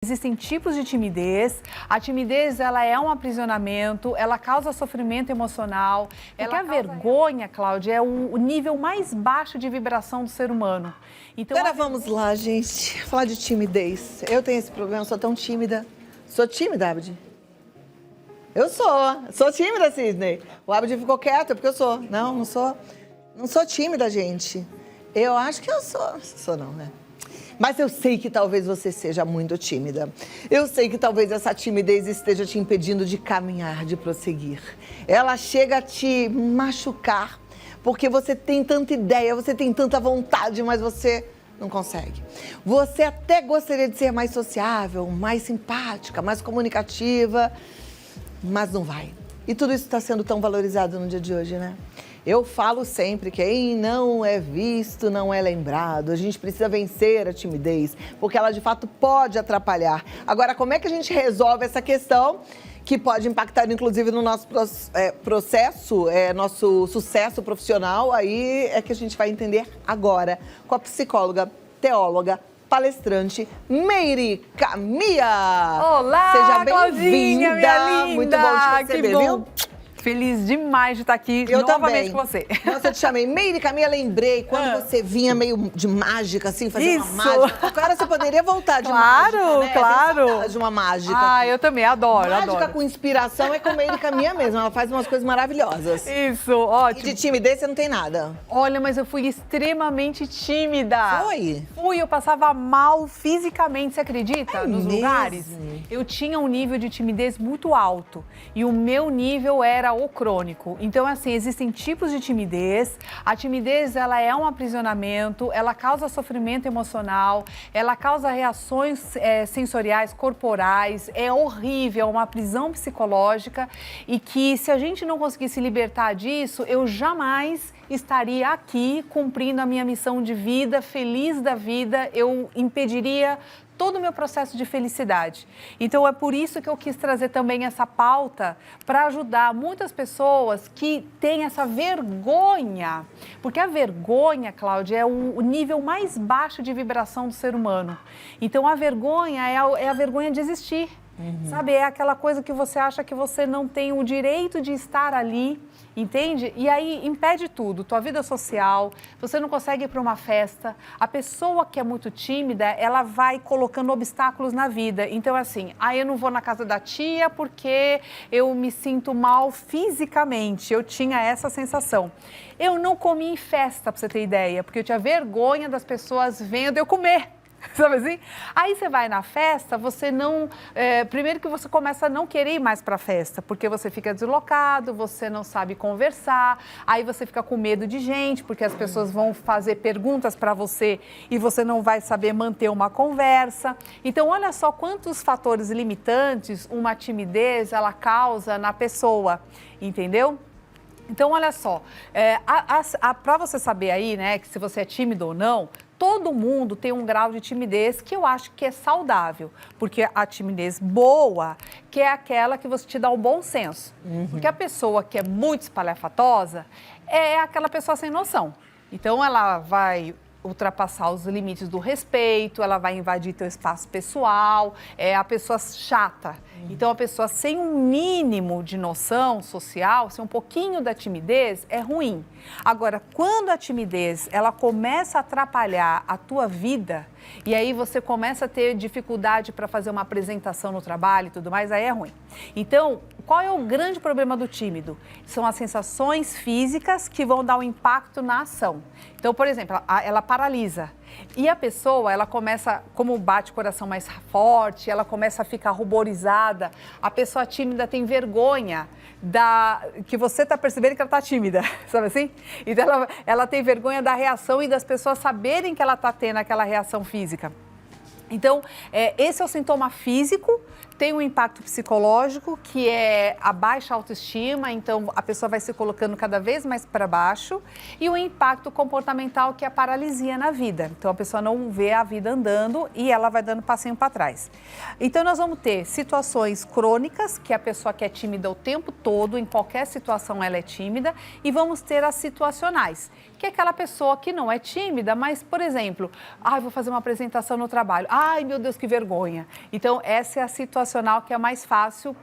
Existem tipos de timidez. A timidez, ela é um aprisionamento, ela causa sofrimento emocional. Porque a vergonha, Cláudia, é o nível mais baixo de vibração do ser humano. Então, Agora vamos lá, gente, falar de timidez. Eu tenho esse problema, sou tão tímida. Sou tímida, Abdi? Eu sou tímida, Sidney. O Abdi ficou quieto, é porque eu sou. Não sou. Não sou tímida, gente. Eu acho que eu sou. Sou não, né? Mas eu sei que talvez você seja muito tímida. Eu sei que talvez essa timidez esteja te impedindo de caminhar, de prosseguir. Ela chega a te machucar, porque você tem tanta ideia, você tem tanta vontade, mas você não consegue. Você até gostaria de ser mais sociável, mais simpática, mais comunicativa, mas não vai. E tudo isso está sendo tão valorizado no dia de hoje, né? Eu falo sempre que quem não é visto não é lembrado. A gente precisa vencer a timidez, porque ela de fato pode atrapalhar. Agora, como é que a gente resolve essa questão que pode impactar inclusive no nosso processo, nosso sucesso profissional? Aí é que a gente vai entender agora com a psicóloga, teóloga, palestrante Meire Camia. Olá, seja Claudinha, minha linda. Muito bom te receber, que bom. viu? Feliz demais de estar aqui Eu novamente também. com você. Nossa, eu te chamei Meire Camia, lembrei quando você vinha meio de mágica, assim, fazer Isso. uma mágica. Agora você poderia voltar de Claro, mágica, né? claro. Tem saudade de uma mágica. Ah, eu também adoro, Mágica adoro. com inspiração é com Meire Camia mesmo, ela faz umas coisas maravilhosas. Isso, E ótimo. de timidez você não tem nada. Olha, mas eu fui extremamente tímida. Foi? Fui, eu passava mal fisicamente, você acredita? Nos mesmo? lugares. Eu tinha um nível de timidez muito alto e o meu nível era o crônico. Então, assim, existem tipos de timidez. A timidez, ela é um aprisionamento, ela causa sofrimento emocional, ela causa reações sensoriais, corporais, é horrível, é uma prisão psicológica e que se a gente não conseguir se libertar disso, eu jamais estaria aqui cumprindo a minha missão de vida, feliz da vida, eu impediria todo o meu processo de felicidade. Então, é por isso que eu quis trazer também essa pauta para ajudar muitas pessoas que têm essa vergonha. Porque a vergonha, Cláudia, é o nível mais baixo de vibração do ser humano. Então, a vergonha é a vergonha de existir. Sabe, é aquela coisa que você acha que você não tem o direito de estar ali, entende? E aí impede tudo, tua vida social, você não consegue ir para uma festa. A pessoa que é muito tímida, ela vai colocando obstáculos na vida. Então, assim, eu não vou na casa da tia porque eu me sinto mal fisicamente. Eu tinha essa sensação. Eu não comi em festa, para você ter ideia, porque eu tinha vergonha das pessoas vendo eu comer. Sabe assim? Aí você vai na festa, você não... primeiro que você começa a não querer ir mais para a festa, porque você fica deslocado, você não sabe conversar, aí você fica com medo de gente, porque as pessoas vão fazer perguntas para você e você não vai saber manter uma conversa. Então, olha só quantos fatores limitantes uma timidez ela causa na pessoa, entendeu? Então, olha só, para você saber aí, né, que se você é tímido ou não, todo mundo tem um grau de timidez que eu acho que é saudável, porque a timidez boa, que é aquela que você te dá um bom senso. Porque a pessoa que é muito espalhafatosa é aquela pessoa sem noção. Então, ela vai ultrapassar os limites do respeito, ela vai invadir teu espaço pessoal, é a pessoa chata. Então, a pessoa sem um mínimo de noção social, sem um pouquinho da timidez, é ruim. Agora, quando a timidez, ela começa a atrapalhar a tua vida, e aí você começa a ter dificuldade para fazer uma apresentação no trabalho e tudo mais, aí é ruim. Então, qual é o grande problema do tímido? São as sensações físicas que vão dar um impacto na ação. Então, por exemplo, ela paralisa. E a pessoa, ela começa, como bate o coração mais forte, ela começa a ficar ruborizada. A pessoa tímida tem vergonha que você está percebendo que ela está tímida, sabe assim? Então, ela tem vergonha da reação e das pessoas saberem que ela está tendo aquela reação física. Então, esse é o sintoma físico Tem um impacto psicológico, que é a baixa autoestima, então a pessoa vai se colocando cada vez mais para baixo, e o impacto comportamental, que é a paralisia na vida. Então a pessoa não vê a vida andando e ela vai dando passinho para trás. Então nós vamos ter situações crônicas, que a pessoa que é tímida o tempo todo, em qualquer situação ela é tímida, e vamos ter as situacionais, que é aquela pessoa que não é tímida, mas, por exemplo, vou fazer uma apresentação no trabalho, ai meu Deus, que vergonha. Então essa é a situacional, que é mais fácil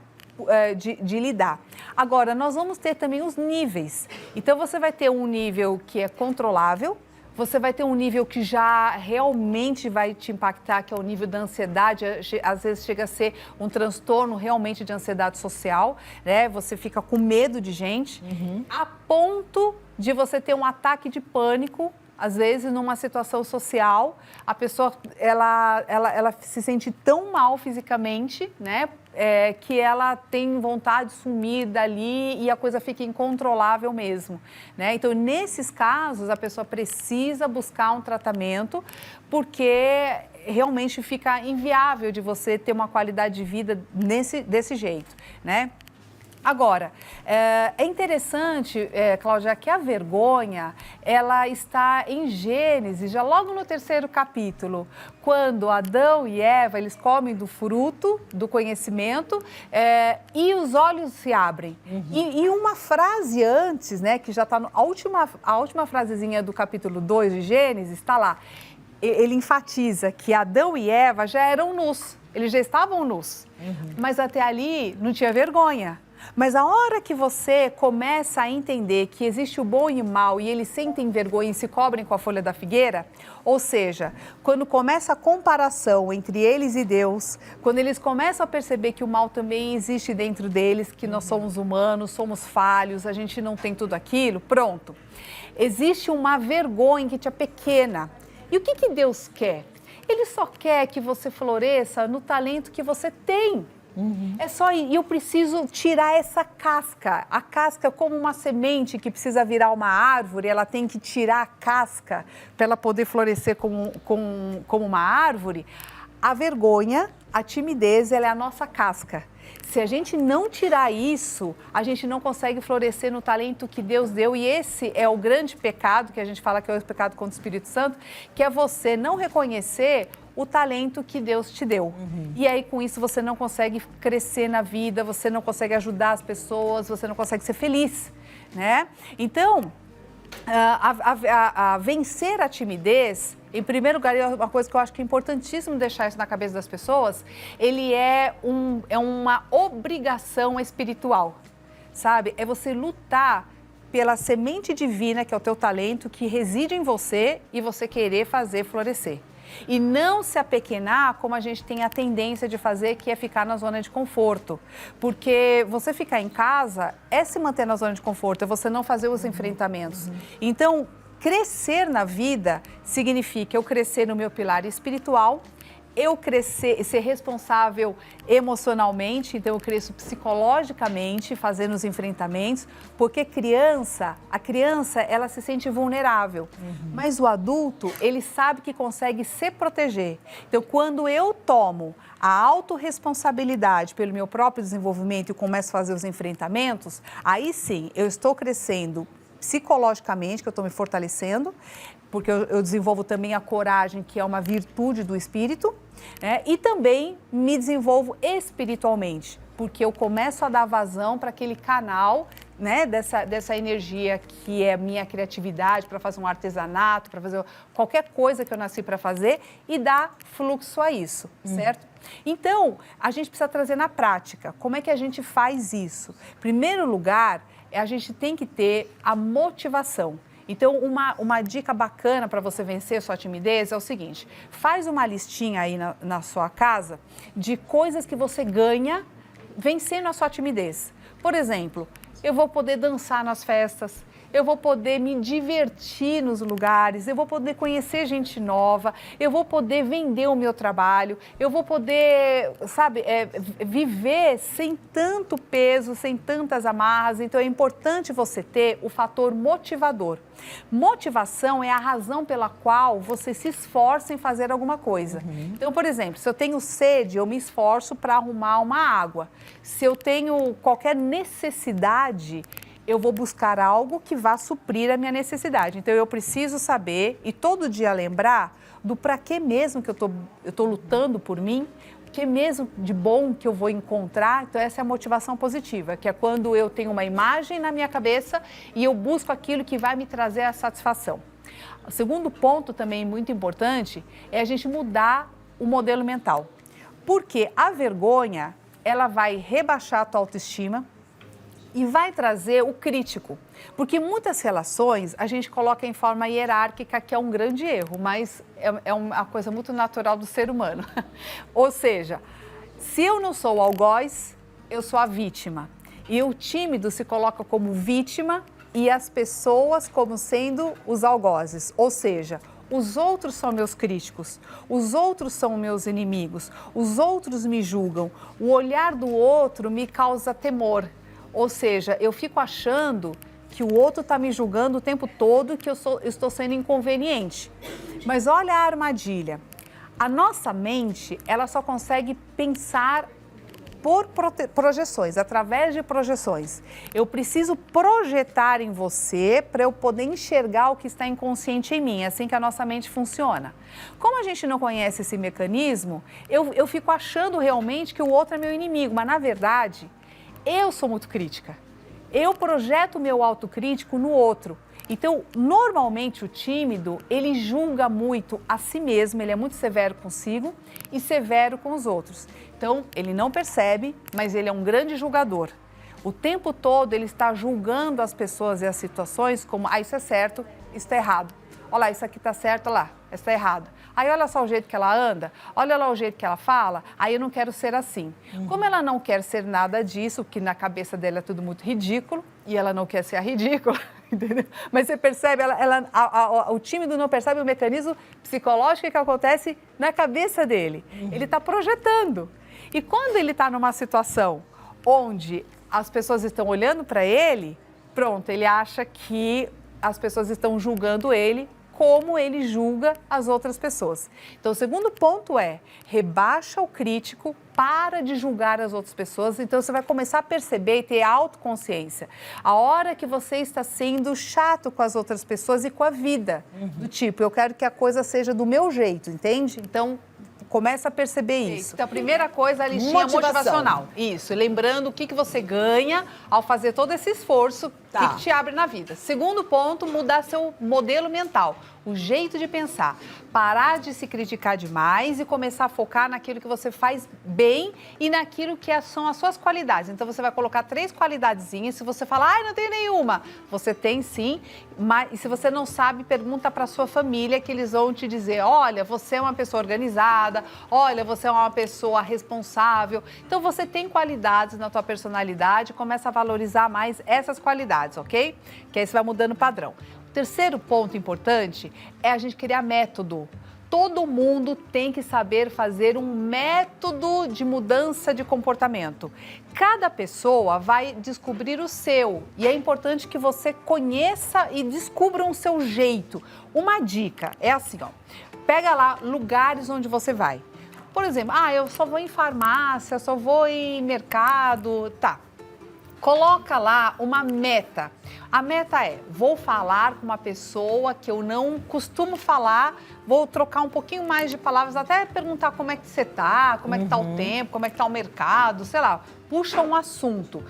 de lidar. Agora, nós vamos ter também os níveis. Então, você vai ter um nível que é controlável, você vai ter um nível que já realmente vai te impactar, que é o nível da ansiedade, às vezes chega a ser um transtorno realmente de ansiedade social, né? Você fica com medo de gente, a ponto de você ter um ataque de pânico. Às vezes, numa situação social, a pessoa ela se sente tão mal fisicamente, né, que ela tem vontade de sumir dali e a coisa fica incontrolável mesmo, né? Então, nesses casos, a pessoa precisa buscar um tratamento, porque realmente fica inviável de você ter uma qualidade de vida desse jeito, né? Agora, é interessante, Cláudia, que a vergonha, ela está em Gênesis, já logo no 3º capítulo, quando Adão e Eva, eles comem do fruto do conhecimento e os olhos se abrem. E uma frase antes, né, que já está a última frasezinha do capítulo 2 de Gênesis, está lá. Ele enfatiza que Adão e Eva já eram nus, eles já estavam nus, mas até ali não tinha vergonha. Mas a hora que você começa a entender que existe o bom e o mal e eles sentem vergonha e se cobrem com a folha da figueira, ou seja, quando começa a comparação entre eles e Deus, quando eles começam a perceber que o mal também existe dentro deles, que nós somos humanos, somos falhos, a gente não tem tudo aquilo, pronto. Existe uma vergonha que te apequena. E o que Deus quer? Ele só quer que você floresça no talento que você tem. É só, e eu preciso tirar essa casca. A casca, como uma semente que precisa virar uma árvore, ela tem que tirar a casca para ela poder florescer como uma árvore. A vergonha, a timidez, ela é a nossa casca. Se a gente não tirar isso, a gente não consegue florescer no talento que Deus deu. E esse é o grande pecado, que a gente fala que é o pecado contra o Espírito Santo, que é você não reconhecer o talento que Deus te deu. E aí, com isso, você não consegue crescer na vida, você não consegue ajudar as pessoas, você não consegue ser feliz, né? Então, a vencer a timidez, em primeiro lugar, é uma coisa que eu acho que é importantíssimo deixar isso na cabeça das pessoas, ele é uma obrigação espiritual, sabe? É você lutar pela semente divina, que é o teu talento, que reside em você e você querer fazer florescer. E não se apequenar como a gente tem a tendência de fazer, que é ficar na zona de conforto. Porque você ficar em casa é se manter na zona de conforto, é você não fazer os enfrentamentos. Então, crescer na vida significa eu crescer no meu pilar espiritual, eu crescer, ser responsável emocionalmente, então eu cresço psicologicamente, fazendo os enfrentamentos, porque a criança, ela se sente vulnerável, mas o adulto, ele sabe que consegue se proteger. Então, quando eu tomo a autorresponsabilidade pelo meu próprio desenvolvimento e começo a fazer os enfrentamentos, aí sim, eu estou crescendo psicologicamente, que eu estou me fortalecendo, porque eu desenvolvo também a coragem, que é uma virtude do espírito, né? E também me desenvolvo espiritualmente, porque eu começo a dar vazão para aquele canal, né, dessa energia que é minha criatividade, para fazer um artesanato, para fazer qualquer coisa que eu nasci para fazer e dar fluxo a isso, certo? Então, a gente precisa trazer na prática. Como é que a gente faz isso? Em primeiro lugar, a gente tem que ter a motivação. Então, uma dica bacana para você vencer a sua timidez é o seguinte: faz uma listinha aí na sua casa de coisas que você ganha vencendo a sua timidez. Por exemplo, eu vou poder dançar nas festas, eu vou poder me divertir nos lugares, eu vou poder conhecer gente nova, eu vou poder vender o meu trabalho, eu vou poder, sabe, viver sem tanto peso, sem tantas amarras. Então é importante você ter o fator motivador. Motivação é a razão pela qual você se esforça em fazer alguma coisa. Então, por exemplo, se eu tenho sede, eu me esforço para arrumar uma água. Se eu tenho qualquer necessidade, eu vou buscar algo que vá suprir a minha necessidade. Então, eu preciso saber e todo dia lembrar do para que mesmo que eu tô lutando por mim, o que mesmo de bom que eu vou encontrar. Então, essa é a motivação positiva, que é quando eu tenho uma imagem na minha cabeça e eu busco aquilo que vai me trazer a satisfação. O segundo ponto também muito importante é a gente mudar o modelo mental. Porque a vergonha, ela vai rebaixar a tua autoestima e vai trazer o crítico. Porque muitas relações a gente coloca em forma hierárquica, que é um grande erro, mas é uma coisa muito natural do ser humano. Ou seja, se eu não sou o algoz, eu sou a vítima. E o tímido se coloca como vítima e as pessoas como sendo os algozes. Ou seja, os outros são meus críticos, os outros são meus inimigos, os outros me julgam, o olhar do outro me causa temor. Ou seja, eu fico achando que o outro está me julgando o tempo todo e que eu estou sendo inconveniente. Mas olha a armadilha. A nossa mente, ela só consegue pensar por projeções, através de projeções. Eu preciso projetar em você para eu poder enxergar o que está inconsciente em mim. É assim que a nossa mente funciona. Como a gente não conhece esse mecanismo, eu fico achando realmente que o outro é meu inimigo, mas na verdade, eu sou muito crítica. Eu projeto o meu autocrítico no outro. Então, normalmente o tímido, ele julga muito a si mesmo, ele é muito severo consigo e severo com os outros. Então, ele não percebe, mas ele é um grande julgador. O tempo todo ele está julgando as pessoas e as situações como, isso é certo, isso está errado. Olha lá, isso aqui está certo, olha lá, isso está errado. Aí olha só o jeito que ela anda, olha lá o jeito que ela fala, aí eu não quero ser assim. Como ela não quer ser nada disso, que na cabeça dela é tudo muito ridículo, e ela não quer ser a ridícula, entendeu? Mas você percebe, o tímido não percebe o mecanismo psicológico que acontece na cabeça dele. Ele está projetando. E quando ele está numa situação onde as pessoas estão olhando para ele, pronto, ele acha que as pessoas estão julgando ele como ele julga as outras pessoas. Então, o segundo ponto é, rebaixa o crítico, para de julgar as outras pessoas. Então, você vai começar a perceber e ter autoconsciência. A hora que você está sendo chato com as outras pessoas e com a vida. Do tipo, eu quero que a coisa seja do meu jeito, entende? Então, começa a perceber isso. Então, a primeira coisa, a listinha motivacional. Isso, lembrando o que você ganha ao fazer todo esse esforço, o que te abre na vida. Segundo ponto, mudar seu modelo mental, o jeito de pensar. Parar de se criticar demais e começar a focar naquilo que você faz bem e naquilo que são as suas qualidades. Então, você vai colocar 3 qualidadezinhas. Se você falar, não tenho nenhuma, você tem sim. Mas e se você não sabe, pergunta para sua família, que eles vão te dizer, olha, você é uma pessoa organizada, olha, você é uma pessoa responsável. Então, você tem qualidades na tua personalidade, começa a valorizar mais essas qualidades, ok? Que aí você vai mudando o padrão. O terceiro ponto importante é a gente criar método. Todo mundo tem que saber fazer um método de mudança de comportamento. Cada pessoa vai descobrir o seu e é importante que você conheça e descubra o seu jeito. Uma dica é assim, ó, pega lá lugares onde você vai. Por exemplo, eu só vou em farmácia, só vou em mercado, tá. Coloca lá uma meta. A meta é, vou falar com uma pessoa que eu não costumo falar, vou trocar um pouquinho mais de palavras, até perguntar como é que você tá, como é que tá o tempo, como é que tá o mercado, sei lá. Puxa um assunto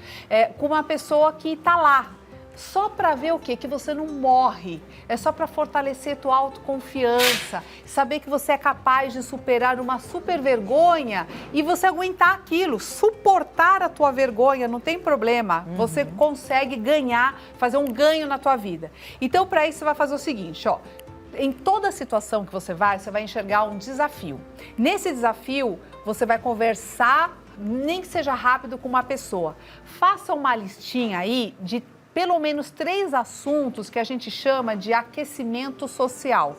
com uma pessoa que tá lá. Só para ver o quê? Que você não morre. É só para fortalecer tua autoconfiança, saber que você é capaz de superar uma super vergonha e você aguentar aquilo, suportar a tua vergonha, não tem problema. Você consegue ganhar, fazer um ganho na tua vida. Então, para isso, você vai fazer o seguinte, ó. Em toda situação que você vai enxergar um desafio. Nesse desafio, você vai conversar, nem que seja rápido, com uma pessoa. Faça uma listinha aí de pelo menos 3 assuntos que a gente chama de aquecimento social.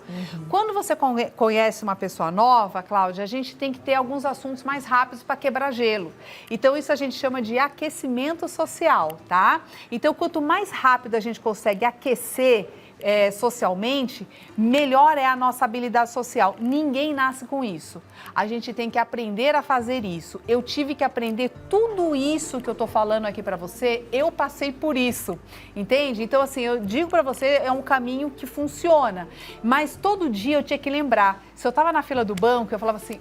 Quando você conhece uma pessoa nova, Cláudia, a gente tem que ter alguns assuntos mais rápidos para quebrar gelo. Então, isso a gente chama de aquecimento social, tá? Então, quanto mais rápido a gente consegue aquecer socialmente, melhor é a nossa habilidade social. Ninguém nasce com isso. A gente tem que aprender a fazer isso. Eu tive que aprender tudo isso que eu tô falando aqui para você, eu passei por isso, entende? Então, assim, eu digo para você, é um caminho que funciona, mas todo dia eu tinha que lembrar. Se eu tava na fila do banco, eu falava assim,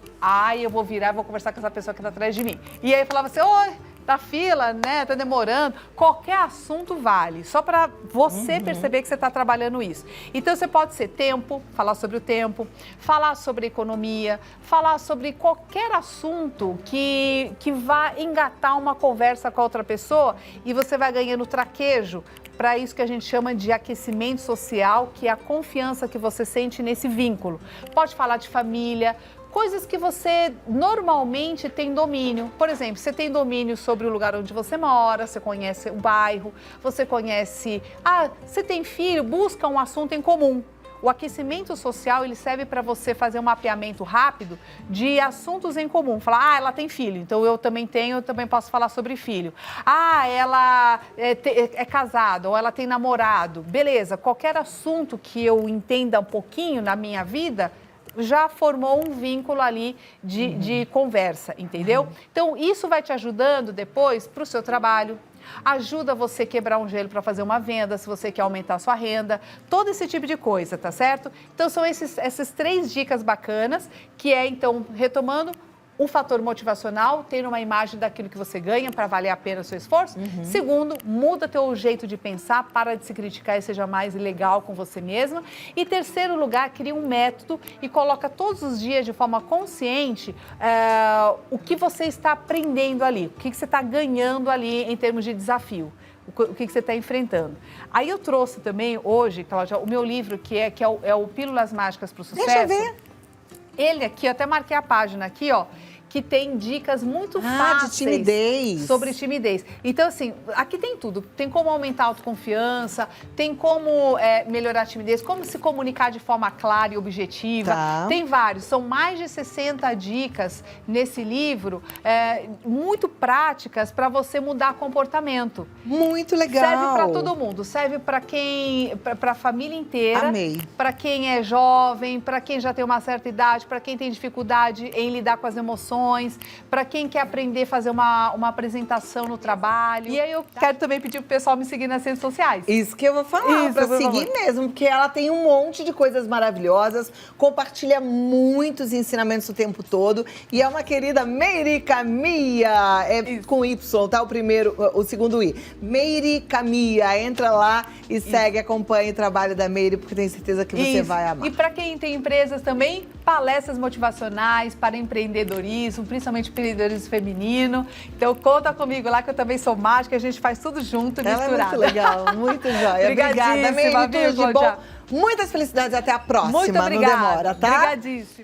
eu vou virar, vou conversar com essa pessoa que tá atrás de mim. E aí eu falava assim, oi, da fila, né, tá demorando, qualquer assunto vale, só para você perceber que você está trabalhando isso. Então, você pode ser tempo, falar sobre o tempo, falar sobre economia, falar sobre qualquer assunto que vá engatar uma conversa com a outra pessoa e você vai ganhando traquejo para isso que a gente chama de aquecimento social, que é a confiança que você sente nesse vínculo. Pode falar de família, coisas que você normalmente tem domínio. Por exemplo, você tem domínio sobre o lugar onde você mora, você conhece o bairro, você conhece... você tem filho, busca um assunto em comum. O aquecimento social, ele serve para você fazer um mapeamento rápido de assuntos em comum. Falar, ela tem filho, então eu também tenho, eu também posso falar sobre filho. Ela é casada ou ela tem namorado. Beleza, qualquer assunto que eu entenda um pouquinho na minha vida, já formou um vínculo ali de conversa, entendeu? Então, isso vai te ajudando depois para o seu trabalho, ajuda você a quebrar um gelo para fazer uma venda, se você quer aumentar a sua renda, todo esse tipo de coisa, tá certo? Então, são essas 3 dicas bacanas, que é, então, retomando, um fator motivacional, ter uma imagem daquilo que você ganha para valer a pena o seu esforço. Segundo, muda teu jeito de pensar, para de se criticar e seja mais legal com você mesma. E terceiro lugar, cria um método e coloca todos os dias de forma consciente o que você está aprendendo ali, o que você está ganhando ali em termos de desafio. O que você está enfrentando. Aí eu trouxe também hoje, Cláudia, o meu livro, que é o Pílulas Mágicas para o Sucesso. Deixa eu ver. Ele aqui, eu até marquei a página aqui, ó, que tem dicas muito fáceis de timidez. sobre timidez. Então, assim, aqui tem tudo. Tem como aumentar a autoconfiança, tem como melhorar a timidez, como se comunicar de forma clara e objetiva. Tá. Tem vários. São mais de 60 dicas nesse livro, muito práticas para você mudar comportamento. Muito legal. Serve para todo mundo. Serve para a família inteira. Amei. Para quem é jovem, para quem já tem uma certa idade, para quem tem dificuldade em lidar com as emoções, para quem quer aprender a fazer uma apresentação no trabalho. E aí eu quero também pedir pro pessoal me seguir nas redes sociais. Isso que eu vou falar, para seguir mesmo, porque ela tem um monte de coisas maravilhosas, compartilha muitos ensinamentos o tempo todo e é uma querida Meirica Mia, com Y, tá? O segundo I. Meirica Mia, entra lá e segue, acompanha o trabalho da Meire, porque tenho certeza que você vai amar. E para quem tem empresas também, palestras motivacionais para empreendedorismo, principalmente empreendedorismo feminino. Então, conta comigo lá, que eu também sou mágica, a gente faz tudo junto, misturado. É muito legal, muito jóia. Obrigada, Meire, tudo de bom. Muitas felicidades, até a próxima. Muito obrigada. Não demora, tá? Obrigadíssima.